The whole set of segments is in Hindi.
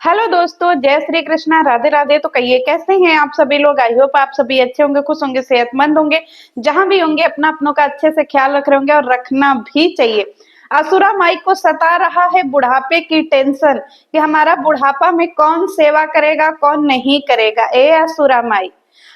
हेलो दोस्तों, जय श्री कृष्णा, राधे राधे। तो कहिए कैसे हैं आप सभी लोग। आई होप आप सभी अच्छे होंगे, खुश होंगे, सेहतमंद होंगे। जहां भी होंगे अपना अपनों का अच्छे से ख्याल रख रहे होंगे और रखना भी चाहिए। असुरा माई को सता रहा है बुढ़ापे की टेंशन कि हमारा बुढ़ापा में कौन सेवा करेगा कौन नहीं करेगा। ए असुरा माई,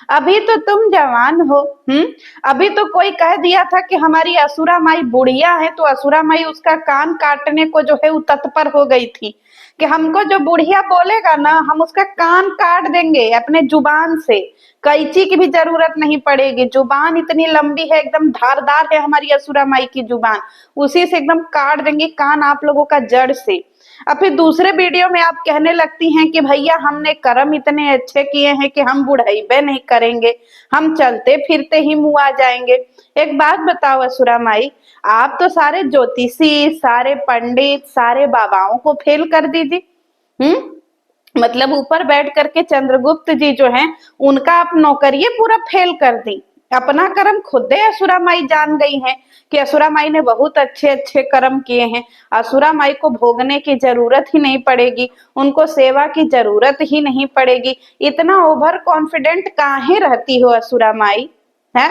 अभी तो तुम जवान हो। हम्म। अभी तो कोई कह दिया था कि हमारी असुरा माई बुढ़िया है, तो असुरा माई उसका कान काटने को जो है वो तत्पर हो गई थी कि हमको जो बुढ़िया बोलेगा ना हम उसका कान काट देंगे अपने जुबान से। कैंची की भी जरूरत नहीं पड़ेगी, जुबान इतनी लंबी है, एकदम धारदार है हमारी असुरा माई की जुबान। उसी से एकदम काट देंगे कान आप लोगों का जड़ से। और फिर दूसरे वीडियो में आप कहने लगती हैं कि भैया हमने कर्म इतने अच्छे किए हैं कि हम बुढ़ाइबे नहीं करेंगे, हम चलते फिरते ही मुँह आ जाएंगे। एक बात बताओ असुरा माई, आप तो सारे ज्योतिषी, सारे पंडित, सारे बाबाओं को फेल कर दीजिए। मतलब ऊपर बैठ करके चंद्रगुप्त जी जो हैं उनका आप नौकरिये पूरा फेल कर दी। अपना कर्म खुदे असुरा माई जान गई हैं कि असुरा माई ने बहुत अच्छे अच्छे कर्म किए हैं। असुरा माई को भोगने की जरूरत ही नहीं पड़ेगी, उनको सेवा की जरूरत ही नहीं पड़ेगी। इतना ओवर कॉन्फिडेंट काहे रहती हो असुरा माई, है?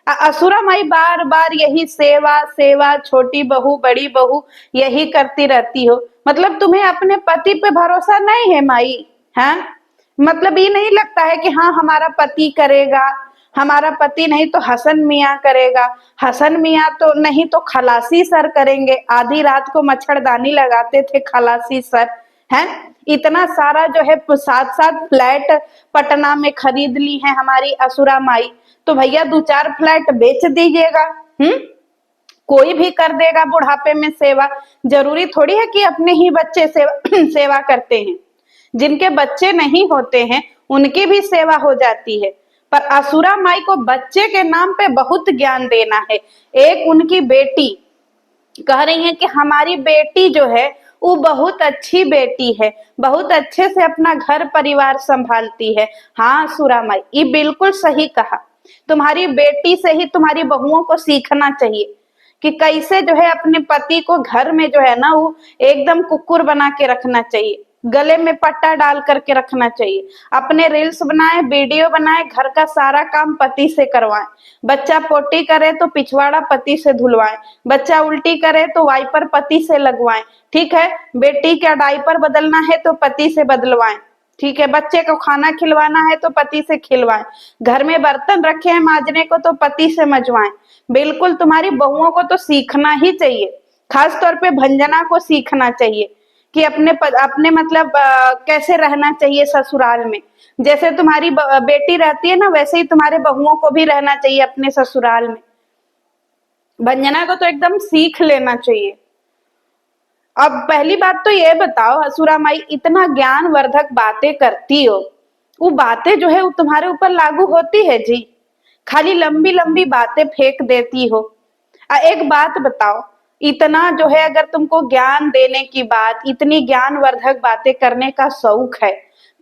असुरा माई बार बार यही सेवा सेवा, छोटी बहू बड़ी बहू यही करती रहती हो। मतलब तुम्हें अपने पति पे भरोसा नहीं है माई? है मतलब ये नहीं लगता है कि हाँ हमारा पति करेगा, हमारा पति नहीं तो हसन मियाँ करेगा, हसन मियाँ तो नहीं तो खलासी सर करेंगे। आधी रात को मच्छरदानी लगाते थे खलासी सर। हैं इतना सारा जो है सात सात फ्लैट पटना में खरीद ली है हमारी असुरा माई। तो भैया दो चार फ्लैट बेच दीजिएगा। हम्म। कोई भी कर देगा बुढ़ापे में सेवा। जरूरी थोड़ी है कि अपने ही बच्चे सेवा सेवा करते हैं। जिनके बच्चे नहीं होते हैं उनकी भी सेवा हो जाती है। पर असुरा माई को बच्चे के नाम पे बहुत ज्ञान देना है। एक उनकी बेटी कह रही है कि हमारी बेटी जो है वो बहुत अच्छी बेटी है, बहुत अच्छे से अपना घर परिवार संभालती है। हाँ असुरा माई, ये बिल्कुल सही कहा। तुम्हारी बेटी से ही तुम्हारी बहुओं को सीखना चाहिए कि कैसे जो है अपने पति को घर में जो है ना वो एकदम कुकुर बना के रखना चाहिए, गले में पट्टा डाल करके रखना चाहिए। अपने रील्स बनाए, वीडियो बनाए, घर का सारा काम पति से करवाएं। बच्चा पोटी करे तो पिछवाड़ा पति से धुलवाएं, बच्चा उल्टी करे तो वाइपर पति से लगवाएं। ठीक है, बेटी का डायपर बदलना है तो पति से बदलवाएं। ठीक है, बच्चे को खाना खिलवाना है तो पति से खिलवाएं। घर में बर्तन रखे हैं मांजने को तो पति से मजवाएं। बिल्कुल तुम्हारी बहुओं को तो सीखना ही चाहिए। खास तौर पे भंजना को सीखना चाहिए कि अपने मतलब कैसे रहना चाहिए ससुराल में। जैसे तुम्हारी बेटी रहती है ना वैसे ही तुम्हारे बहुओं को भी रहना चाहिए अपने ससुराल में। भंजना को तो एकदम सीख लेना चाहिए। अब पहली बात तो ये बताओ असुरा माई, इतना ज्ञान वर्धक बातें करती हो, वो बातें जो है वो तुम्हारे ऊपर लागू होती है जी? खाली लंबी लंबी बातें फेंक देती हो। एक बात बताओ, इतना जो है अगर तुमको ज्ञान देने की बात, इतनी ज्ञानवर्धक बातें करने का शौक है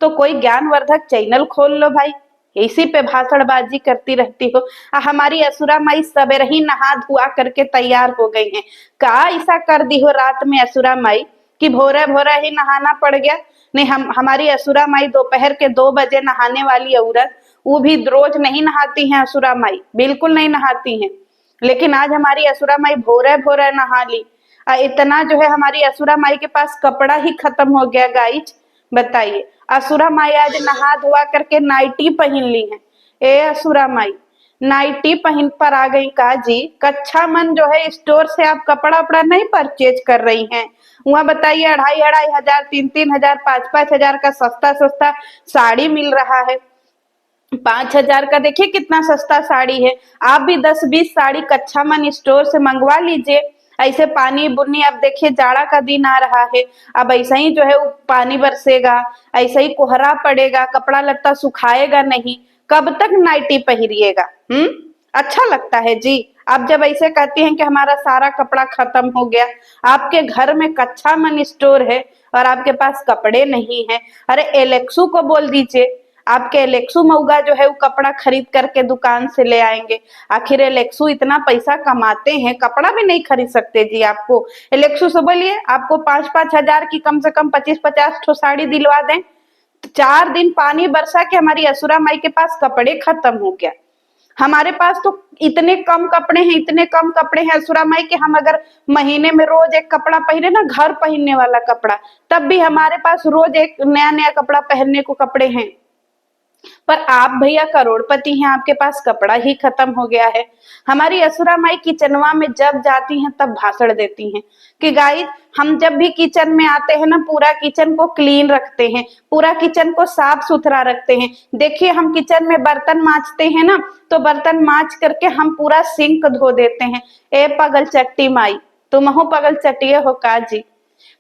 तो कोई ज्ञानवर्धक चैनल खोल लो भाई। इसी पे भाषणबाजी करती रहती हो। हमारी असुरा माई सवेरे ही नहा धुआ करके तैयार हो गई हैं। का ऐसा कर दी हो रात में असुरा माई कि भोरा भोरा ही नहाना पड़ गया? नहीं, हमारी असुरा माई दोपहर के 2 बजे नहाने वाली औरत, वो भी रोज नहीं नहाती हैं असुरा माई, बिल्कुल नहीं नहाती हैं। लेकिन आज हमारी असुरा माई भोरे भोरे नहा ली। इतना जो है हमारी असुरा माई के पास कपड़ा ही खत्म हो गया गाइज। बताइए, असुरा माई आज नहा धोआ करके नाइटी पहन ली है। ए असुरा माई, नाइटी पहन पर आ गई का जी? कच्चा मन जो है स्टोर से आप कपड़ा वपड़ा नहीं परचेज कर रही हैं? वहां बताइए 2,500 3,000 5,000 का सस्ता सस्ता साड़ी मिल रहा है। 5,000 का देखिए कितना सस्ता साड़ी है। आप भी 10-20 साड़ी कच्चा मन स्टोर से मंगवा लीजिए। ऐसे पानी बुन्नी, अब देखिए जाड़ा का दिन आ रहा है, अब ऐसा ही जो है वो पानी बरसेगा, ऐसा ही कोहरा पड़ेगा, कपड़ा लत्ता सुखाएगा नहीं। कब तक नाइटी पहनिएगा? अच्छा लगता है जी? आप जब ऐसे कहती हैं कि हमारा सारा कपड़ा खत्म हो गया, आपके घर में कच्चा मन स्टोर है और आपके पास कपड़े नहीं है। अरे एलेक्सू को बोल दीजिए, आपके एलेक्सू मऊगा जो है वो कपड़ा खरीद करके दुकान से ले आएंगे। आखिर एलेक्सू इतना पैसा कमाते हैं, कपड़ा भी नहीं खरीद सकते जी। आपको एलेक्सू से बोलिए आपको 5-5 हजार की कम से कम 25-50 ठो साड़ी दिलवा दें। 4 दिन पानी बरसा के हमारी असुरा माई के पास कपड़े खत्म हो गया। हमारे पास तो इतने कम कपड़े हैं, इतने कम कपड़े हैं असुरा माई के, हम अगर महीने में रोज एक कपड़ा पहने ना, घर पहनने वाला कपड़ा, तब भी हमारे पास रोज एक नया नया कपड़ा पहनने को कपड़े हैं। पर आप भैया करोड़पति हैं, आपके पास कपड़ा ही खत्म हो गया है। हमारी असुरा माई किचनवा में जब जाती हैं तब भाषण देती हैं कि गाइस हम जब भी किचन में आते हैं ना, पूरा किचन को क्लीन रखते हैं, पूरा किचन को साफ सुथरा रखते हैं। देखिए हम किचन में बर्तन मांजते हैं ना, तो बर्तन मांज करके हम पूरा सिंक धो देते हैं। ए पगल चट्टी माई, तुम हो पगल चट्टिए हो का जी?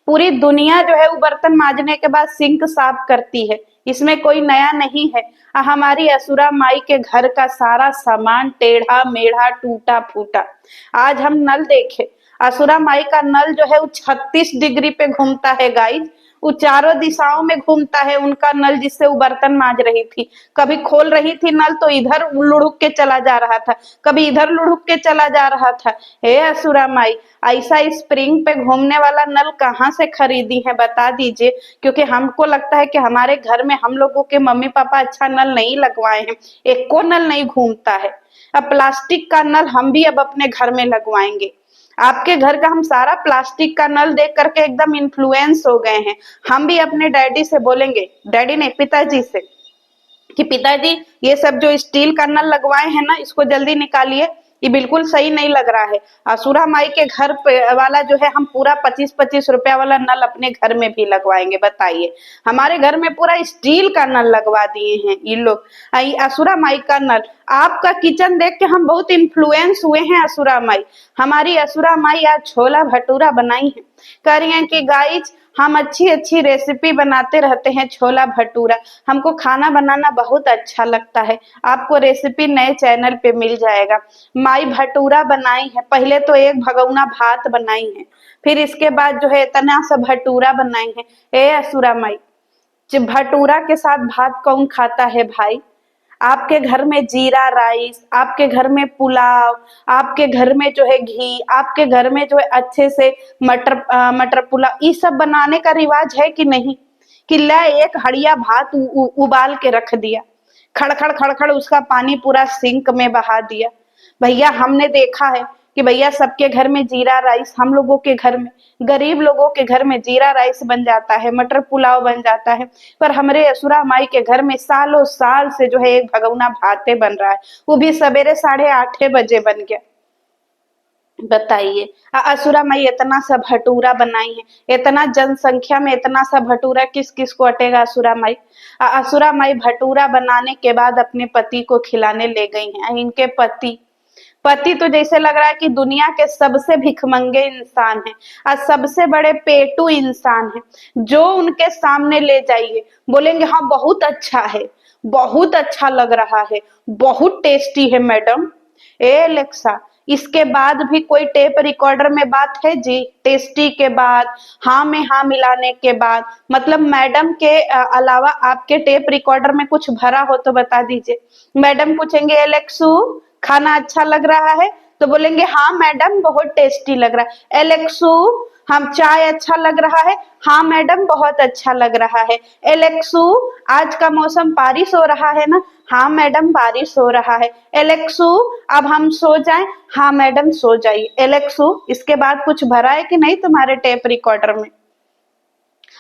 पूरी दुनिया जो है वो बर्तन मांजने के बाद सिंक साफ करती है, इसमें कोई नया नहीं है। हमारी असुरा माई के घर का सारा सामान टेढ़ा मेढ़ा टूटा फूटा। आज हम नल देखे, असुरा माई का नल जो है वो 36 डिग्री पे घूमता है गाइज, वो चारों दिशाओं में घूमता है उनका नल, जिससे वो बर्तन मांज रही थी। कभी खोल रही थी नल तो इधर लुढ़क के चला जा रहा था, कभी इधर लुढ़क के चला जा रहा था। हे असुरा माई, ऐसा स्प्रिंग पे घूमने वाला नल कहाँ से खरीदी है बता दीजिए, क्योंकि हमको लगता है कि हमारे घर में हम लोगों के मम्मी पापा अच्छा नल नहीं लगवाए हैं, एक को नल नहीं घूमता है। अब प्लास्टिक का नल हम भी अब अपने घर में लगवाएंगे। आपके घर का हम सारा प्लास्टिक का नल देख करके एकदम इन्फ्लुएंस हो गए हैं। हम भी अपने डैडी से बोलेंगे, डैडी नहीं पिताजी से, कि पिताजी ये सब जो स्टील का नल लगवाए हैं ना, इसको जल्दी निकालिए, ये बिल्कुल सही नहीं लग रहा है। असुरा माई के घर पे वाला जो है हम पूरा 25-25 रुपया वाला नल अपने घर में भी लगवाएंगे। बताइए, हमारे घर में पूरा स्टील का नल लगवा दिए हैं ये लोग, असुरा माई का नल। आपका किचन देख के हम बहुत इन्फ्लुएंस हुए हैं असुरा माई। हमारी असुरा माई आज छोला भटूरा बनाई है, कह रही हैं कि गाइज हम अच्छी अच्छी रेसिपी बनाते रहते हैं, छोला भटूरा, हमको खाना बनाना बहुत अच्छा लगता है, आपको रेसिपी नए चैनल पे मिल जाएगा। माई भटूरा बनाई है, पहले तो एक भगौना भात बनाई है, फिर इसके बाद जो है इतना सा भटूरा बनाई है। ए असुरा माई, भटूरा के साथ भात कौन खाता है भाई? आपके घर में जीरा राइस, आपके घर में पुलाव, आपके घर में जो है घी, आपके घर में जो है अच्छे से मटर पुलाव, ये सब बनाने का रिवाज है कि नहीं? कि ला एक हड़िया भात उबाल के रख दिया, खड़खड़ खड़खड़ उसका पानी पूरा सिंक में बहा दिया। भैया हमने देखा है कि भैया सबके घर में जीरा राइस, हम लोगों के घर में, गरीब लोगों के घर में जीरा राइस बन जाता है, मटर पुलाव बन जाता है, पर हमारे असुरा माई के घर में सालों साल से जो है एक भगौना भाते बन रहा है, वो भी सवेरे 8:30 बजे बन गया। बताइए, असुरा माई इतना सा भटूरा बनाई है, इतना जनसंख्या में इतना सा भटूरा किस किस को अटेगा असुरा माई? असुरा माई भटूरा बनाने के बाद अपने पति को खिलाने ले गई हैं। इनके पति पति तो जैसे लग रहा है कि दुनिया के सबसे भिखमंगे इंसान है और सबसे बड़े पेटू इंसान है, जो उनके सामने ले जाइए बोलेंगे हाँ बहुत अच्छा है, बहुत अच्छा लग रहा है, बहुत टेस्टी है मैडम। ए एलेक्सा, इसके बाद भी कोई टेप रिकॉर्डर में बात है जी? टेस्टी के बाद, हाँ में हाँ मिलाने के बाद, मतलब मैडम के अलावा आपके टेप रिकॉर्डर में कुछ भरा हो तो बता दीजिए। मैडम पूछेंगे एलेक्सू खाना अच्छा लग रहा है, तो बोलेंगे हाँ मैडम बहुत टेस्टी लग रहा है। एलेक्सू हम चाय अच्छा लग रहा है, हाँ मैडम बहुत अच्छा लग रहा है। एलेक्सू आज का मौसम बारिश हो रहा है ना, हाँ मैडम बारिश हो रहा है। एलेक्सू अब हम सो जाएं, हाँ मैडम सो जाइए। एलेक्सू इसके बाद कुछ भरा है कि नहीं तुम्हारे टेप रिकॉर्डर में?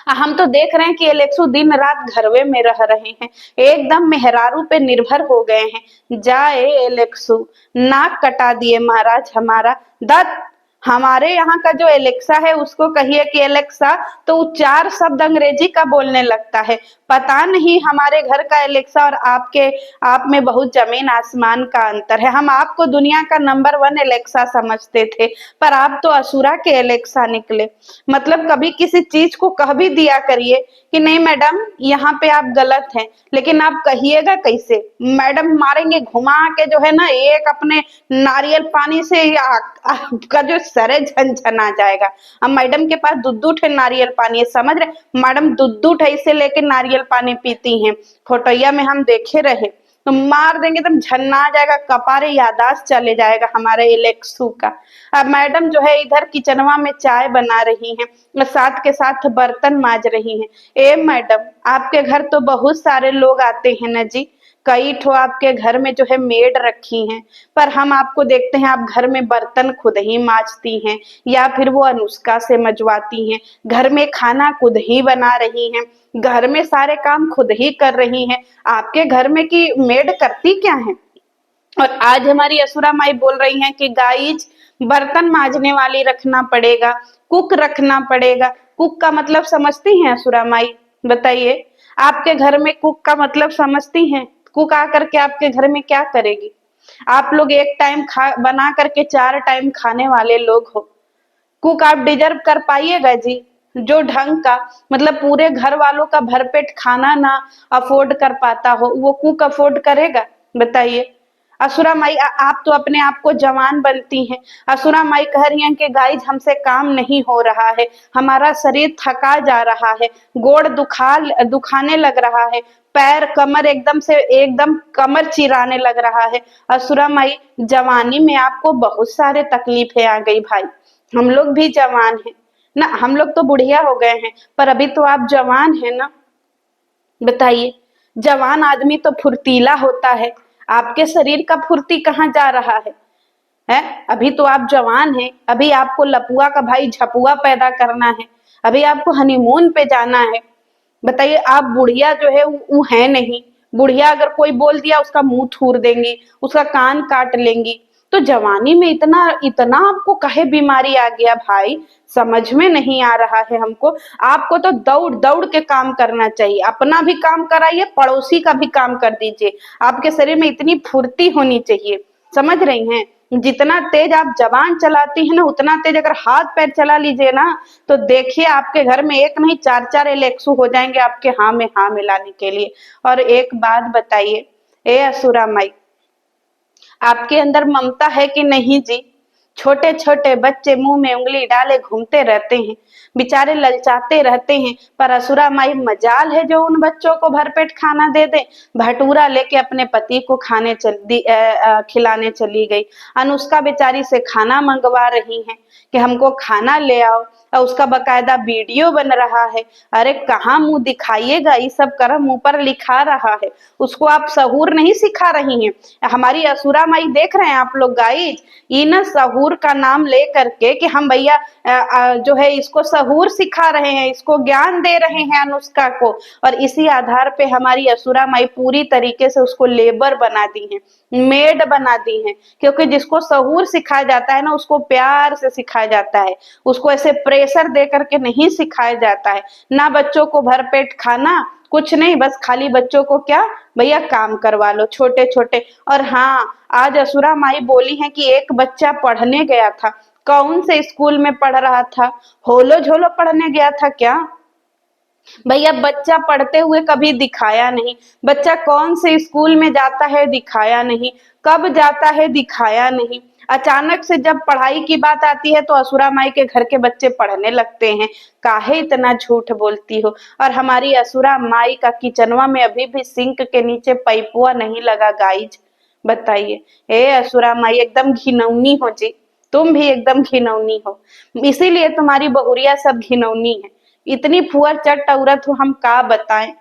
हम तो देख रहे हैं कि एलेक्सू दिन रात घरवे में रह रहे हैं, एकदम मेहरारू पे निर्भर हो गए हैं। जाए एलेक्सू, नाक कटा दिए महाराज हमारा। दत्त, हमारे यहाँ का जो एलेक्सा है उसको कहिए कि एलेक्सा, तो 4 शब्द अंग्रेजी का बोलने लगता है। पता नहीं हमारे घर का एलेक्सा और आप में बहुत जमीन आसमान का अंतर है। हम आपको दुनिया का नंबर 1 एलेक्सा समझते थे, पर आप तो असुरा के एलेक्सा निकले। मतलब कभी किसी चीज को कह भी दिया करिए कि नहीं मैडम यहाँ पे आप गलत हैं, लेकिन आप कहिएगा कैसे? मैडम मारेंगे घुमा के जो है ना, एक अपने नारियल पानी से का जो सरे झनझना जाएगा। अब मैडम के पास दूध ठे नारियल पानी है, समझ रहे मैडम, दूध ऐसे लेके नारियल पानी पीती हैं, फोटोया में हम देखे रहे, तो मार देंगे एकदम झन्ना जाएगा, कपारे यादाश्त चले जाएगा हमारे इलेक्सू का। अब मैडम जो है इधर किचनवा में चाय बना रही हैं और साथ के साथ बर्तन माज रही हैं। ए मैडम, आपके घर तो बहुत सारे लोग आते हैं ना जी, कई ठो आपके घर में जो है मेड रखी हैं, पर हम आपको देखते हैं आप घर में बर्तन खुद ही मांजती हैं या फिर वो अनुष्का से मजवाती हैं, घर में खाना खुद ही बना रही हैं, घर में सारे काम खुद ही कर रही हैं। आपके घर में की मेड करती क्या है? और आज हमारी असुरा माई बोल रही हैं कि गाइज बर्तन मांजने वाली रखना पड़ेगा, कुक रखना पड़ेगा। कुक का मतलब समझती हैं असुरा माई? बताइए, आपके घर में कुक का मतलब समझती हैं? कुक आकर के आपके घर में क्या करेगी? आप लोग एक टाइम खा बना करके 4 टाइम खाने वाले लोग हो, कुक आप डिजर्व कर पाइएगा जी? जो ढंग का मतलब पूरे घर वालों का भरपेट खाना ना अफोर्ड कर पाता हो, वो कुक अफोर्ड करेगा? बताइए। असुरा माई आप तो अपने आप को जवान बनती हैं। असुरा माई कह रही हैं कि गाइज हमसे काम नहीं हो रहा है, हमारा शरीर थका जा रहा है, गोड़ दुखाने लग रहा है, पैर कमर एकदम कमर चिराने लग रहा है। असुरा माई, जवानी में आपको बहुत सारे तकलीफें आ गई भाई, हम लोग भी जवान हैं ना, हम लोग तो बुढ़िया हो गए हैं, पर अभी तो आप जवान हैं ना। बताइए, जवान आदमी तो फुर्तीला होता है, आपके शरीर का फुर्ती कहाँ जा रहा है? अभी तो आप जवान हैं, अभी आपको लपुआ का भाई झपुआ पैदा करना है, अभी आपको हनीमून पे जाना है। बताइए, आप बुढ़िया जो है वो है नहीं, बुढ़िया अगर कोई बोल दिया उसका मुंह थूर देंगी, उसका कान काट लेंगी। तो जवानी में इतना इतना आपको कहे बीमारी आ गया भाई, समझ में नहीं आ रहा है हमको। आपको तो दौड़ दौड़ के काम करना चाहिए, अपना भी काम कराइए, पड़ोसी का भी काम कर दीजिए। आपके शरीर में इतनी फुर्ती होनी चाहिए, समझ रही हैं? जितना तेज आप जबान चलाती है ना, उतना तेज अगर हाथ पैर चला लीजिए ना, तो देखिए आपके घर में एक नहीं 4-4 इलेक्सू हो जाएंगे आपके हाँ में हाँ मिलाने के लिए। और एक बात बताइए, ए असुरा माई, आपके अंदर ममता है कि नहीं जी? छोटे छोटे बच्चे मुंह में उंगली डाले घूमते रहते हैं, बेचारे ललचाते रहते हैं, पर असुरा माई मजाल है जो उन बच्चों को भरपेट खाना दे दे। भटूरा लेके अपने पति को खिलाने चली गई। अनुष्का बेचारी से खाना मंगवा रही हैं कि हमको खाना ले आओ, और उसका बकायदा वीडियो बन रहा है। अरे कहाँ मुंह दिखाइएगा, ये सब कर्म ऊपर लिखा रहा है, उसको आप सहूर नहीं सिखा रही हैं। हमारी असुरा माई देख रहे हैं आप लोग गाइज, ये ना सहूर का नाम ले करके कि हम भैया जो है इसको सहूर सिखा रहे हैं, इसको ज्ञान दे रहे हैं अनुष्का को, और इसी आधार पे हमारी असुरा माई पूरी तरीके से उसको लेबर बना दी है, मेड बना दी है। क्योंकि जिसको सहूर सिखाया जाता है ना, उसको प्यार से सिखाया जाता है, उसको ऐसे प्रेशर दे करके नहीं सिखाया जाता है। ना बच्चों को भरपेट खाना, कुछ नहीं, बस खाली बच्चों को क्या भैया काम करवा लो छोटे छोटे। और हाँ, आज असुरा माई बोली है कि एक बच्चा पढ़ने गया था, कौन से स्कूल में पढ़ रहा था? होलो झोलो पढ़ने गया था क्या? भैया बच्चा पढ़ते हुए कभी दिखाया नहीं, बच्चा कौन से स्कूल में जाता है दिखाया नहीं, कब जाता है दिखाया नहीं। अचानक से जब पढ़ाई की बात आती है तो असुरा माई के घर के बच्चे पढ़ने लगते हैं। काहे इतना झूठ बोलती हो? और हमारी असुरा माई का किचनवा में अभी भी सिंक के नीचे पाइपुआ नहीं लगा गाइज। बताइए, ए असुरा माई एकदम घिनौनी हो जी, तुम भी एकदम घिनौनी हो, इसीलिए तुम्हारी बहुरिया सब घिनौनी है। इतनी फुअर चट औरत हो, हम का बताएं।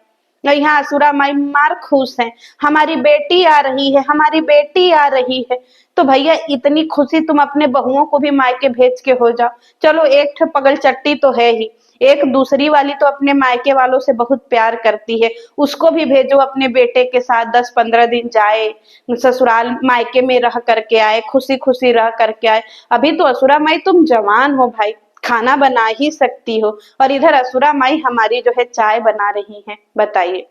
और यहाँ असुरा माई मार खुश है, हमारी बेटी आ रही है, हमारी बेटी आ रही है। तो भैया इतनी खुशी तुम अपने बहुओं को भी मायके भेज के हो जाओ। चलो एक ठे पगल चट्टी तो है ही, एक दूसरी वाली तो अपने मायके वालों से बहुत प्यार करती है, उसको भी भेजो अपने बेटे के साथ 10-15 दिन जाए, ससुराल मायके में रह करके आए, खुशी खुशी रह करके आए। अभी तो असुरा माई तुम जवान हो भाई, खाना बना ही सकती हो, और इधर असुरा माई हमारी जो है चाय बना रही है। बताइए,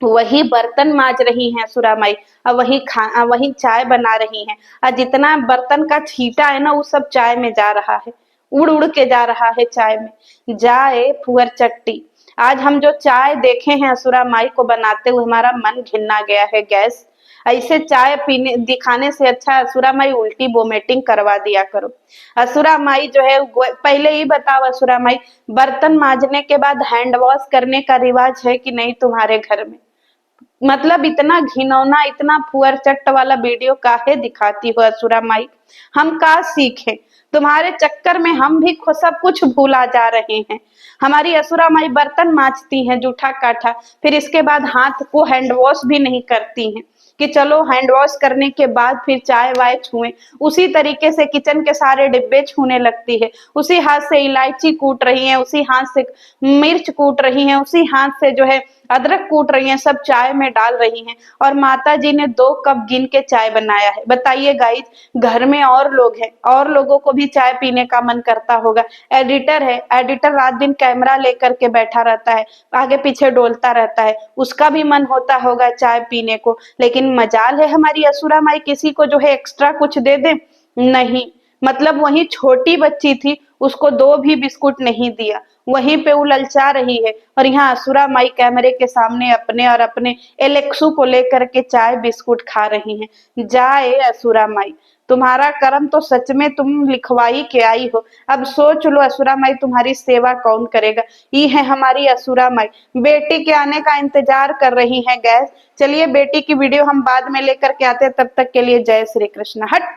वही बर्तन माज रही हैं असुरा माई, और वही चाय बना रही हैं, और जितना बर्तन का छींटा है ना वो सब चाय में जा रहा है, उड़ उड़ के जा रहा है चाय में। जाए फुअर चट्टी, आज हम जो चाय देखे हैं असुरा माई को बनाते हुए, हमारा मन घिन्ना गया है गैस। ऐसे चाय पीने दिखाने से अच्छा असुरा माई उल्टी वोमिटिंग करवा दिया करो। असुरा माई जो है पहले ही बताओ असुरा माई, बर्तन मांजने के बाद हैंड वॉश करने का रिवाज है कि नहीं तुम्हारे घर में? मतलब इतना घिनौना, इतना फुअर चट्ट वाला वीडियो काहे दिखाती हो असुरा माई? हम का सीखें? तुम्हारे चक्कर में हम भी सब कुछ भूला जा रहे हैं। हमारी असुरा माई बर्तन मांजती हैं जूठा काठा, फिर इसके बाद हाथ को हैंड वॉश भी नहीं करती हैं कि चलो हैंड वॉश करने के बाद फिर चाय वाय छुएं। उसी तरीके से किचन के सारे डिब्बे छूने लगती है, उसी हाथ से इलायची कूट रही है, उसी हाथ से मिर्च कूट रही है, उसी हाथ से जो है अदरक कूट रही हैं, सब चाय में डाल रही हैं। और माता जी ने 2 कप गिन के चाय बनाया है। बताइए गाइज, घर में और लोग हैं, और लोगों को भी चाय पीने का मन करता होगा। एडिटर है, एडिटर रात दिन कैमरा लेकर के बैठा रहता है, आगे पीछे डोलता रहता है, उसका भी मन होता होगा चाय पीने को। लेकिन मजाल है हमारी असुरा माई किसी को जो है एक्स्ट्रा कुछ दे दे, नहीं। मतलब वही छोटी बच्ची थी, उसको 2 भी बिस्कुट नहीं दिया, वहीं पे वो ललचा रही है। और यहाँ असुरा माई कैमरे के सामने अपने और अपने एलेक्सू को लेकर के चाय बिस्कुट खा रही हैं। जाए असुरा माई, तुम्हारा कर्म तो सच में तुम लिखवाई के आई हो। अब सोच लो असुरा माई, तुम्हारी सेवा कौन करेगा? ये है हमारी असुरा माई, बेटी के आने का इंतजार कर रही है गैस। चलिए बेटी की वीडियो हम बाद में लेकर के आते हैं, तब तक के लिए जय श्री कृष्ण। हट।